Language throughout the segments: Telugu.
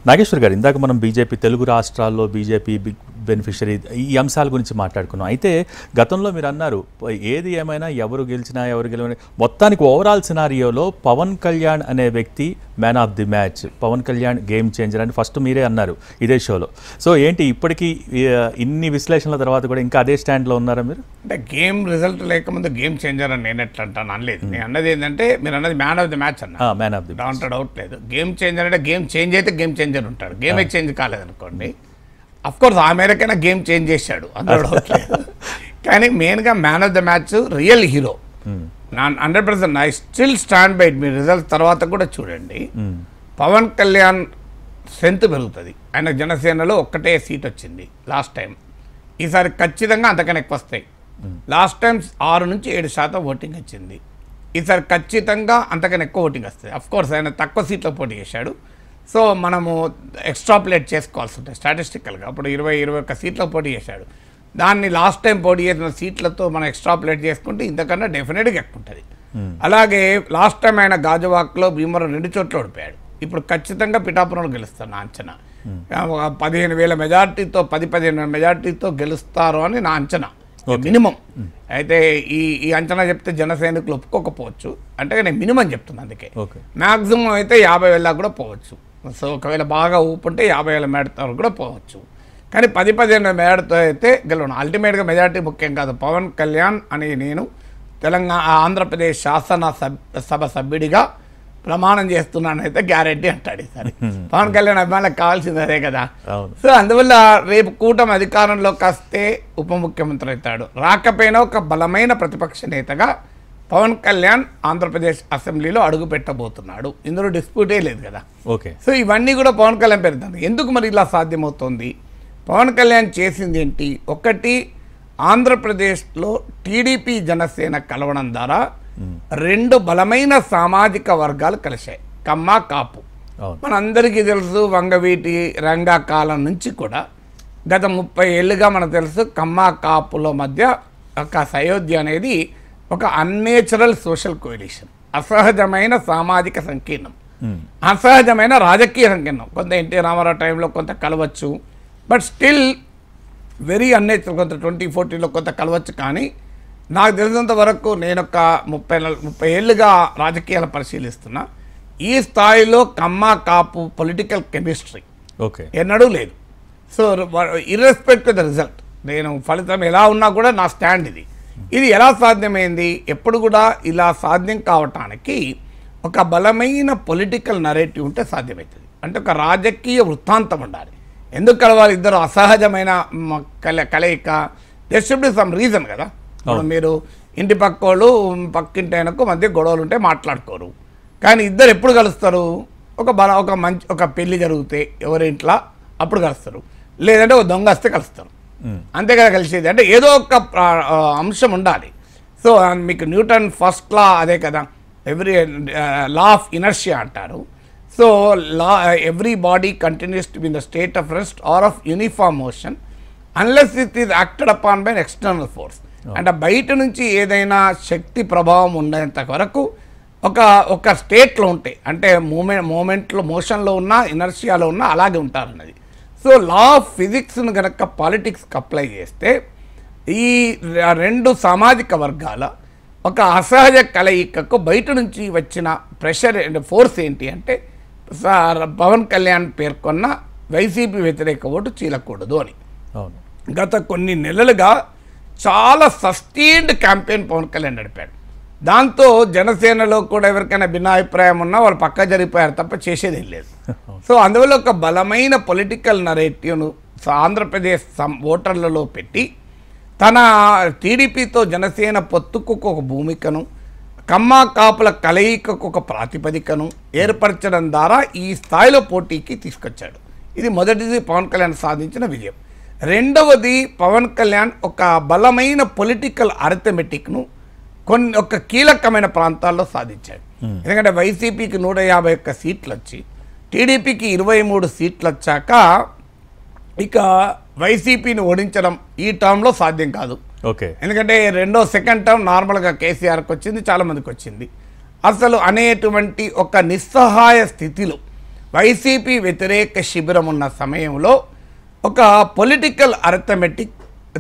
నాగేశ్వర్ గారు, ఇందాక మనం బీజేపీ తెలుగు రాష్ట్రాల్లో బీజేపీ బిగ్ బెనిఫిషరీ ఈ అంశాల గురించి మాట్లాడుకున్నాం. అయితే గతంలో మీరు అన్నారు ఏది ఏమైనా ఎవరు గెలిచినా ఎవరు గెలవని మొత్తానికి ఓవరాల్ సినారియోలో పవన్ కళ్యాణ్ అనే వ్యక్తి man of the match, Pawan Kalyan game changer అని ఫస్ట్ మీరే అన్నారు ఇదే షోలో. సో ఏంటి ఇప్పటికీ ఇన్ని విశ్లేషణల తర్వాత కూడా ఇంకా అదే స్టాండ్లో ఉన్నారా మీరు? అంటే గేమ్ రిజల్ట్ లేకముందు గేమ్ చేంజర్ అని నేను ఎట్లా అంటాను అనలేదు. నేను అన్నది ఏంటంటే మీరు అన్నది మ్యాన్ ఆఫ్ ది మ్యాచ్ అన్న, మ్యాన్ ఆఫ్ ది దాంట్లో డౌట్ లేదు. గేమ్ చేంజర్ అంటే గేమ్ చేంజ్ అయితే గేమ్ చేంజర్ ఉంటాడు, గేమ్ చేంజ్ కాలేదనుకోండి. అఫ్ కోర్స్ ఆ మేరకైనా గేమ్ చేంజ్ చేశాడు, అందులో డౌట్ లేదు. కానీ మెయిన్గా man of the match real hero. 100% I still stand by. Me result తర్వాత కూడా చూడండి, పవన్ కళ్యాణ్ స్ట్రెంత్ పెరుగుతుంది. ఆయన జనసేనలో ఒక్కటే సీట్ వచ్చింది లాస్ట్ టైం, ఈసారి ఖచ్చితంగా అంతకన్నా ఎక్కువ వస్తాయి. లాస్ట్ టైం 6 నుంచి 7% ఓటింగ్ వచ్చింది, ఈసారి ఖచ్చితంగా అంతకన్నా ఎక్కువ ఓటింగ్ వస్తుంది. అఫ్ కోర్స్ ఆయన తక్కువ సీట్లో పోటీ చేశాడు, సో మనము ఎక్స్ట్రాపులేట్ చేసుకోవాల్సి ఉంటుంది స్టాటిస్టికల్గా. అప్పుడు 20-21 సీట్లో పోటీ చేశాడు, దాన్ని లాస్ట్ టైం పోటీ చేసిన సీట్లతో మనం ఎక్స్ట్రాపులేట్ చేసుకుంటే ఇంతకన్నా డెఫినెట్గా ఎక్కువ ఉంటుంది. అలాగే లాస్ట్ టైం ఆయన గాజువాక్లో భీమవరం 2 చోట్ల ఓడిపోయాడు, ఇప్పుడు ఖచ్చితంగా పిఠాపురంలో గెలుస్తారు నా అంచనా. 15,000 మెజార్టీతో 10-15 మెజార్టీతో గెలుస్తారు అని నా అంచనా మినిమం. అయితే ఈ అంచనా చెప్తే జన సైనికులు ఒప్పుకోకపోవచ్చు, అంటే నేను మినిమం చెప్తున్నాను. అందుకే మ్యాక్సిమం అయితే 50,000 దాకా కూడా పోవచ్చు. సో ఒకవేళ బాగా ఊపుంటే 50,000 మెజార్టీ కూడా పోవచ్చు, కానీ 10-15 మెజార్టీతో అయితే గెలవను. అల్టిమేట్గా మెజార్టీ ముఖ్యం కాదు. పవన్ కళ్యాణ్ అని నేను ఆంధ్రప్రదేశ్ శాసనసభ సభ్యుడిగా ప్రమాణం చేస్తున్నానైతే గ్యారెంటీ అంటాడు ఈసారి. పవన్ కళ్యాణ్ అభిమానులకు కావాల్సింది అదే కదా. సో అందువల్ల రేపు కూటమి అధికారంలోకి వస్తే ఉప ముఖ్యమంత్రి అవుతాడు, రాకపోయినా ఒక బలమైన ప్రతిపక్ష నేతగా పవన్ కళ్యాణ్ ఆంధ్రప్రదేశ్ అసెంబ్లీలో అడుగు పెట్టబోతున్నాడు, ఇందులో డిస్ప్యూటే లేదు కదా. సో ఇవన్నీ కూడా పవన్ కళ్యాణ్ పెరుగుతుంది. ఎందుకు మరి ఇలా సాధ్యమవుతుంది? పవన్ కళ్యాణ్ చేసింది ఏంటి? ఒకటి, ఆంధ్రప్రదేశ్లో టీడీపీ జనసేన కలవడం ద్వారా 2 బలమైన సామాజిక వర్గాలు కలిశాయి, కమ్మ కాపు. మనందరికీ తెలుసు, వంగవీటి రంగా కాలం నుంచి కూడా గత 30 ఏళ్ళుగా మనకు తెలుసు, కమ్మ కాపుల మధ్య ఒక సయోధ్య అనేది ఒక అన్నేచురల్ సోషల్ కోఎలిషన్, అసహజమైన సామాజిక సంకీర్ణం, అసహజమైన రాజకీయ సంకీర్ణం. కొంత ఎన్టీ రామారావు టైంలో కొంత కలవచ్చు, బట్ స్టిల్ వెరీ అన్నేచురల్. కొంత 2014లో కొంత కలవచ్చు, కానీ నాకు తెలిసినంత వరకు నేను ఒక 30 ఏళ్ళుగా రాజకీయాలు పరిశీలిస్తున్నా, ఈ స్థాయిలో కమ్మ కాపు పొలిటికల్ కెమిస్ట్రీ ఎన్నడూ లేదు. సో ఇర్రెస్పెక్ట్ ద రిజల్ట్, నేను ఫలితం ఎలా ఉన్నా కూడా నా స్టాండ్ ఇది. ఇది ఎలా సాధ్యమైంది? ఎప్పుడు కూడా ఇలా సాధ్యం కావటానికి ఒక బలమైన పొలిటికల్ నరేటివ్ ఉంటే సాధ్యమవుతుంది. అంటే ఒక రాజకీయ వృత్తాంతం ఉండాలి. ఎందుకు కలవాలి ఇద్దరు? అసహజమైన కలయిక, there should be some reason కదా. ఇప్పుడు మీరు ఇంటి పక్కోళ్ళు పక్కింటి ఆయనకు మధ్య గొడవలు ఉంటే మాట్లాడుకోరు, కానీ ఇద్దరు ఎప్పుడు కలుస్తారు? ఒక పెళ్లి జరిగితే ఎవరి ఇంట్లో అప్పుడు కలుస్తారు, లేదంటే ఒక దొంగ వస్తే కలుస్తారు, అంతే కదా కలిసేది. అంటే ఏదో ఒక అంశం ఉండాలి. సో మీకు న్యూటన్ ఫస్ట్ లా అదే కదా, లా ఆఫ్ ఇనర్షియా అంటారు. So every body continues to be in the state of rest or of uniform motion unless it is acted upon by external force. అంటే బయట నుంచి ఏదైనా శక్తి ప్రభావం ఉండేంత వరకు ఒక స్టేట్లో ఉంటాయి, అంటే మోషన్లో ఉన్న ఇనర్షియాలో ఉన్న అలాగే ఉంటారన్నది. సో లా ఆఫ్ ఫిజిక్స్ను కనుక పాలిటిక్స్కి అప్లై చేస్తే ఈ 2 సామాజిక వర్గాల ఒక అసహజ కలయికకు బయట నుంచి వచ్చిన ప్రెషర్ అండ్ ఫోర్స్ ఏంటి అంటే, పవన్ కళ్యాణ్ పేర్కొన్న వైసీపీ వ్యతిరేక ఓటు చీలకూడదు అని. గత కొన్ని నెలలుగా చాలా సస్టైన్డ్ క్యాంపెయిన్ పవన్ కళ్యాణ్ నడిపాడు. దాంతో జనసేనలో కూడా ఎవరికైనా భిన్నాభిప్రాయం ఉన్నా వాళ్ళు పక్క జరిగిపోయారు తప్ప చేసేది లేదు. సో అందువల్ల ఒక బలమైన పొలిటికల్ నరేటివ్ను ఆంధ్రప్రదేశ్ ఓటర్లలో పెట్టి తన టీడీపీతో జనసేన పొత్తుకు ఒక భూమికను, కమ్మ కాపుల కలయికకు ఒక ప్రాతిపదికను ఏర్పరచడం ద్వారా ఈ స్థాయిలో పోటీకి తీసుకొచ్చాడు. ఇది మొదటిది పవన్ కళ్యాణ్ సాధించిన విజయం. రెండవది, పవన్ కళ్యాణ్ ఒక బలమైన పొలిటికల్ అరిథమెటిక్ను ఒక కీలకమైన ప్రాంతాల్లో సాధించాడు. ఎందుకంటే వైసీపీకి 151 సీట్లు వచ్చి టీడీపీకి 23 సీట్లు వచ్చాక ఇక వైసీపీని ఓడించడం ఈ టర్మ్లో సాధ్యం కాదు. ఎందుకంటే సెకండ్ టర్మ్ నార్మల్గా కేసీఆర్కి వచ్చింది, చాలామందికి వచ్చింది. అసలు అనేటువంటి ఒక నిస్సహాయ స్థితిలో వైసీపీ వ్యతిరేక శిబిరం ఉన్న సమయంలో ఒక పొలిటికల్ అర్థమెటిక్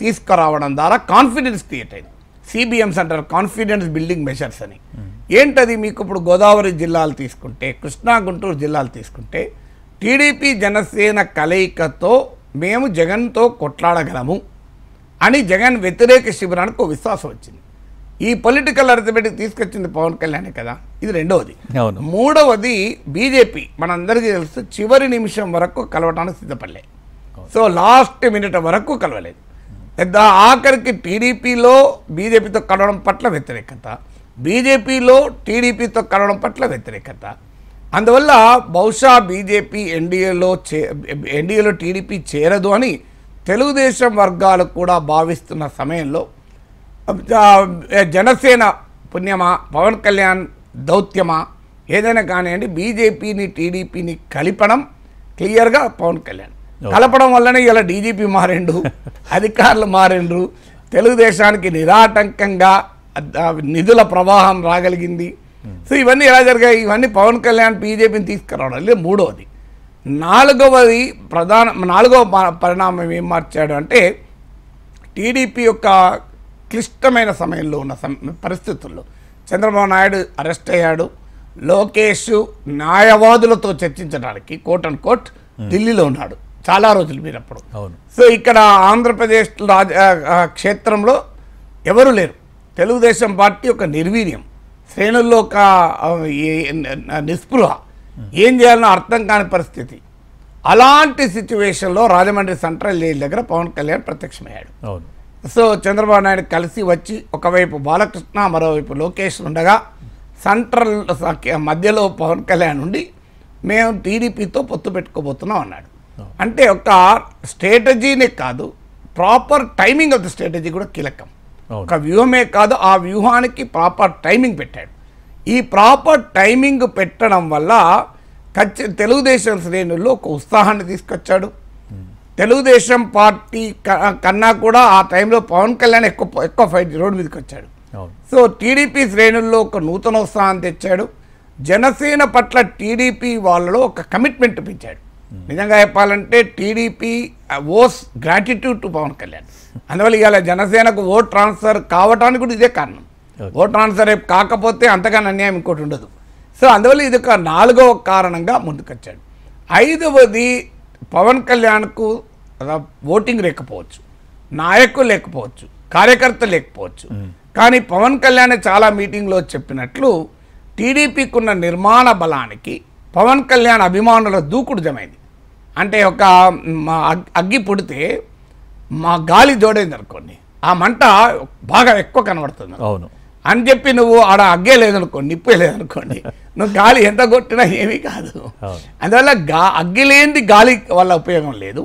తీసుకురావడం ద్వారా కాన్ఫిడెన్స్ క్రియేట్ అయింది. సిబిఎంస్ అంటారు, కాన్ఫిడెన్స్ బిల్డింగ్ మెజర్స్ అని. ఏంటది? మీకు ఇప్పుడు గోదావరి జిల్లాలు తీసుకుంటే, కృష్ణా గుంటూరు జిల్లాలు తీసుకుంటే, టీడీపీ జనసేన కలయికతో మేము జగన్తో కొట్లాడగలము అని జగన్ వ్యతిరేక శిబిరానికి ఒక విశ్వాసం వచ్చింది. ఈ పొలిటికల్ అర్థమెటిక్ తీసుకొచ్చింది పవన్ కళ్యాణ్ కదా. ఇది రెండవది. మూడవది, బీజేపీ మనందరికీ తెలుసు చివరి నిమిషం వరకు కలవటానికి సిద్ధపడలే. సో లాస్ట్ మినిట్ వరకు కలవలేదు. పెద్ద ఆఖరికి టీడీపీలో బీజేపీతో కలవడం పట్ల వ్యతిరేకత, బీజేపీలో టీడీపీతో కలవడం పట్ల వ్యతిరేకత. అందువల్ల బహుశా బీజేపీ ఎన్డీఏలో టీడీపీ చేరదు అని తెలుగుదేశం వర్గాలు కూడా భావిస్తున్న సమయంలో జనసేన పుణ్యమా, పవన్ కళ్యాణ్ దౌత్యమా, ఏదైనా కానివ్వండి, బీజేపీని టీడీపీని కలిపడం క్లియర్గా పవన్ కళ్యాణ్. కలపడం వల్లనే ఇలా డీజీపీ మారిండు, అధికారులు మారిండ్రు, తెలుగుదేశానికి నిరాటంకంగా నిధుల ప్రవాహం రాగలిగింది. సో ఇవన్నీ ఎలా జరిగాయి? ఇవన్నీ పవన్ కళ్యాణ్ బీజేపీని తీసుకురావడం. లేదు. మూడవది, నాలుగవ పరిణామం ఏం మార్చాడు అంటే, టీడీపీ యొక్క క్లిష్టమైన సమయంలో ఉన్న పరిస్థితుల్లో చంద్రబాబు నాయుడు అరెస్ట్ అయ్యాడు. లోకేష్ న్యాయవాదులతో చర్చించడానికి కోట్ అండ్ కోట్ ఢిల్లీలో ఉన్నాడు చాలా రోజులు మీరప్పుడు. సో ఇక్కడ ఆంధ్రప్రదేశ్ క్షేత్రంలో ఎవరు లేరు. తెలుగుదేశం పార్టీ ఒక నిర్వీర్యం, శ్రేణుల్లో ఒక నిస్పృహ, ఏం చేయాలనో అర్థం కాని పరిస్థితి. అలాంటి సిచ్యువేషన్లో రాజమండ్రి సెంట్రల్ జైలు దగ్గర పవన్ కళ్యాణ్ ప్రత్యక్షమయ్యాడు. సో చంద్రబాబు నాయుడు కలిసి వచ్చి ఒకవైపు బాలకృష్ణ, మరోవైపు లోకేష్ ఉండగా సెంట్రల్ మధ్యలో పవన్ కళ్యాణ్ ఉండి మేము టీడీపీతో పొత్తు పెట్టుకోబోతున్నాం అన్నాడు. అంటే ఒక స్ట్రాటజీనే కాదు, proper timing of the strategy కూడా కీలకం. ఒక వ్యూహమే కాదు, ఆ వ్యూహానికి ప్రాపర్ టైమింగ్ పెట్టాడు. ఈ ప్రాపర్ టైమింగ్ పెట్టడం వల్ల తెలుగుదేశం శ్రేణుల్లో ఒక ఉత్సాహాన్ని తీసుకొచ్చాడు. తెలుగుదేశం పార్టీ కన్నా కూడా ఆ టైంలో పవన్ కళ్యాణ్ ఎక్కువ ఫైట్ రోడ్డు మీదకి వచ్చాడు. సో టీడీపీ శ్రేణుల్లో ఒక నూతన ఉత్సాహాన్ని తెచ్చాడు. జనసేన పట్ల టీడీపీ వాళ్ళలో ఒక కమిట్మెంట్ పెంచాడు. నిజంగా చెప్పాలంటే టీడీపీ ఓస్ గ్రాటిట్యూడ్ టు పవన్ కళ్యాణ్. అందువల్ల ఇవాళ జనసేనకు ఓట్ ట్రాన్స్ఫర్ కావటానికి కూడా ఇదే కారణం. ఓట్ ట్రాన్స్ఫర్ కాకపోతే అంతగానో అన్యాయం ఇంకోటి ఉండదు. సో అందువల్ల ఇది ఒక నాలుగవ కారణంగా ముందుకొచ్చాడు. ఐదవది, పవన్ కళ్యాణ్కు ఓటింగ్ లేకపోవచ్చు, నాయకులు లేకపోవచ్చు, కార్యకర్త లేకపోవచ్చు, కానీ పవన్ కళ్యాణ్ చాలా మీటింగ్లో చెప్పినట్లు టీడీపీకి ఉన్న నిర్మాణ బలానికి పవన్ కళ్యాణ్ అభిమానుల దూకుడు జమైంది. అంటే ఒక అగ్గి పుడితే మా గాలి జోడైంది అనుకోండి, ఆ మంట బాగా ఎక్కువ కనబడుతుంది. అవును అని చెప్పి నువ్వు ఆడ అగ్గే లేదనుకోండి, నిప్పే లేదనుకోండి, నువ్వు గాలి ఎంత కొట్టినా ఏమీ కాదు. అందువల్ల అగ్గి లేనిది గాలి వల్ల ఉపయోగం లేదు,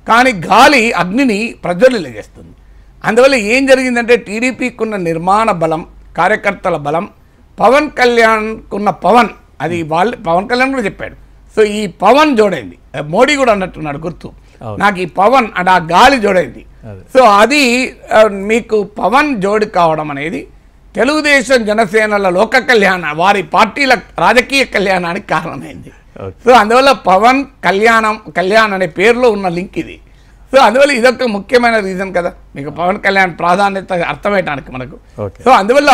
కానీ గాలి అగ్నిని ప్రజ్వలింపజేస్తుంది. అందువల్ల ఏం జరిగిందంటే టీడీపీకి ఉన్న నిర్మాణ బలం, కార్యకర్తల బలం, పవన్ కళ్యాణ్కున్న పవన్, అది పవన్ కళ్యాణ్ కూడా చెప్పాడు. సో ఈ పవన్ జోడైంది. మోడీ కూడా అన్నట్టున్నాడు, గుర్తు నాకు ఈ పవన్ అంటే ఆ గాలి జోడైంది. సో అది మీకు పవన్ జోడి కావడం అనేది తెలుగుదేశం జనసేనల లోక కళ్యాణ, వారి పార్టీల రాజకీయ కళ్యాణానికి కారణమైంది. సో అందువల్ల పవన్ కళ్యాణ్ అనే పేరులో ఉన్న లింక్ ఇది. సో అందువల్ల ఇదొక ముఖ్యమైన రీజన్ కదా మీకు పవన్ కళ్యాణ్ ప్రాధాన్యత అర్థమయ్యడానికి మనకు. సో అందువల్ల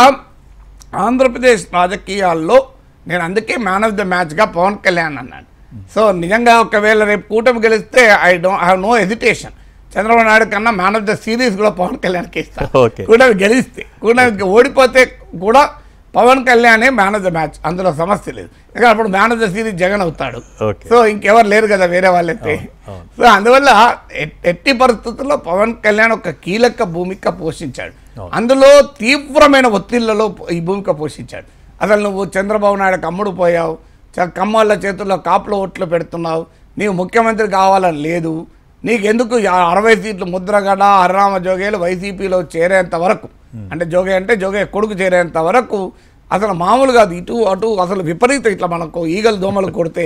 ఆంధ్రప్రదేశ్ రాజకీయాల్లో నేను అందుకే మ్యాన్ ఆఫ్ ద మ్యాచ్గా పవన్ కళ్యాణ్ అన్నాను. సో నిజంగా ఒకవేళ రేపు కూటమి గెలిస్తే I have no hesitation, Chandrababu Naidu కన్నా మ్యాన్ ఆఫ్ ద సిరీస్ కూడా పవన్ కళ్యాణ్కి ఇస్తాను. కూటమి గెలిస్తే, కూటమికి ఓడిపోతే కూడా పవన్ కళ్యాణే మ్యాన్ ఆఫ్ ద మ్యాచ్, అందులో సమస్య లేదు. ఎందుకంటే అప్పుడు man of the series Jagan అవుతాడు. సో ఇంకెవరు లేరు కదా వేరే వాళ్ళైతే. సో అందువల్ల ఎట్టి పరిస్థితుల్లో పవన్ కళ్యాణ్ ఒక కీలక భూమిక పోషించాడు. అందులో తీవ్రమైన ఒత్తిళ్లలో ఈ భూమిక పోషించాడు. అసలు నువ్వు చంద్రబాబు నాయుడుకి అమ్ముడు పోయావు, కమ్మళ్ళ చేతుల్లో కాపులో ఓట్లు పెడుతున్నావు, నీవు ముఖ్యమంత్రి కావాలని లేదు, నీకెందుకు 60 సీట్లు ముద్రగడ హరిరామ జోగేలు వైసీపీలో చేరేంత వరకు, అంటే జోగయ్య కొడుకు చేరేంత వరకు అసలు మామూలు కాదు, ఇటు అటు అసలు విపరీతం. ఇట్లా మనకు ఈగలు దోమలు కొడితే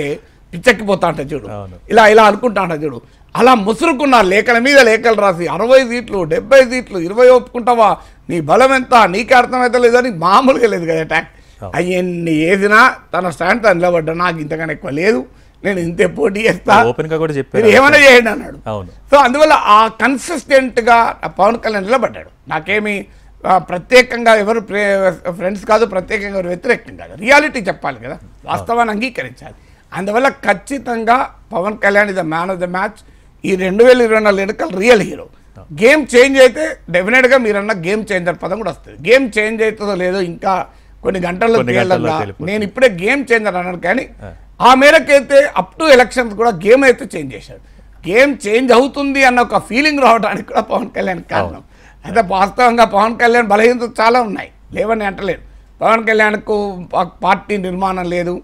పిచ్చెక్కిపోతా అంటే చూడు, ఇలా అనుకుంటా అంటే చూడు, అలా ముసురుకున్నారు లేఖల మీద లేఖలు రాసి 60 సీట్లు 70 సీట్లు 20 ఒప్పుకుంటావా, నీ బలం ఎంత నీకే అర్థమైతే లేదని మామూలుగా లేదు కదా అటాక్. అవన్నీ వేసినా తన స్టాండ్ తను నిలబడ్డా, నాకు ఇంతకన్నా ఎక్కువ లేదు, నేను ఇంతే పోటీ చేస్తా, ఓపెన్ గా కూడా మీరు చెప్పారు. ఏమైనా చేయండి అన్నాడు. అవును. సో అందువల్ల ఆ కన్సిస్టెంట్గా పవన్ కళ్యాణ్ నిలబడ్డాడు. నాకేమి ప్రత్యేకంగా ఎవరు ఫ్రెండ్స్ కాదు, ప్రత్యేకంగా ఎవరు వ్యతిరేకం కాదు, రియాలిటీ చెప్పాలి కదా, వాస్తవాన్ని అంగీకరించాలి. అందువల్ల ఖచ్చితంగా Pawan Kalyan is the man of the match. ఈ 2024 ఎన్నికలు రియల్ హీరో. గేమ్ చేంజ్ అయితే డెఫినెట్గా మీరన్న గేమ్ చేంజర్ పదం కూడా వస్తుంది. గేమ్ చేంజ్ అవుతుందో లేదో ఇంకా కొన్ని గంటల్లో తేలగా, నేను ఇప్పుడే గేమ్ చేంజర్ అన్నాను. కానీ ఆ మేరకైతే అప్ టు ఎలక్షన్స్ కూడా గేమ్ అయితే చేంజ్ చేశాడు. గేమ్ చేంజ్ అవుతుంది అన్న ఒక ఫీలింగ్ రావడానికి కూడా పవన్ కళ్యాణ్ కారణం. అయితే వాస్తవంగా పవన్ కళ్యాణ్ బలహీనతలు చాలా ఉన్నాయి, లేవని అంటలేదు. పవన్ కళ్యాణ్కు పార్టీ నిర్మాణం లేదు,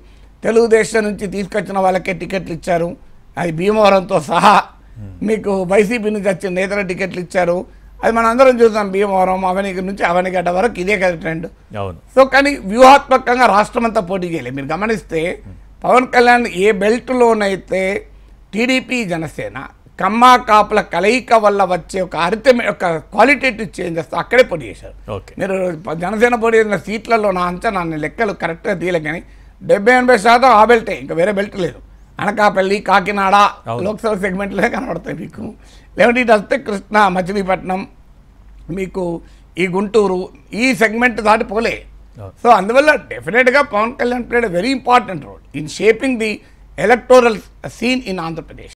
తెలుగుదేశం నుంచి తీసుకొచ్చిన వాళ్ళకే టికెట్లు ఇచ్చారు, అది భీమవరంతో సహా. మీకు వైసీపీ నుంచి వచ్చిన నేతల టికెట్లు ఇచ్చారు, అది మనం అందరం చూసాం. భీమవరం అవనికి నుంచి అవనిగడ్డ వరకు ఇదే కదా ట్రెండ్. సో కానీ వ్యూహాత్మకంగా రాష్ట్రం అంతా పోటీ చేయలేదు. మీరు గమనిస్తే పవన్ కళ్యాణ్ ఏ బెల్ట్లోనైతే టీడీపీ జనసేన కమ్మా కాపుల కలయిక వల్ల వచ్చే ఒక ఒక క్వాలిటేటివ్ చేంజెస్ అక్కడే పోటీ చేశారు. మీరు జనసేన పోటీ చేసిన సీట్లలో నా అంచనా లెక్కలు కరెక్ట్గా తీయలే, కానీ 70-80% ఆ బెల్టే, ఇంకా వేరే బెల్ట్ లేదు. అనకాపల్లి, కాకినాడ లోక్సభ సెగ్మెంట్లే కనబడతాయి మీకు. లేదంటే ఇటు వస్తే కృష్ణా, మచిలీపట్నం, మీకు ఈ గుంటూరు, ఈ సెగ్మెంట్ దాటిపోలే. సో అందువల్ల డెఫినెట్గా Pawan Kalyan played a very important role in shaping the electoral scene in Andhra Pradesh.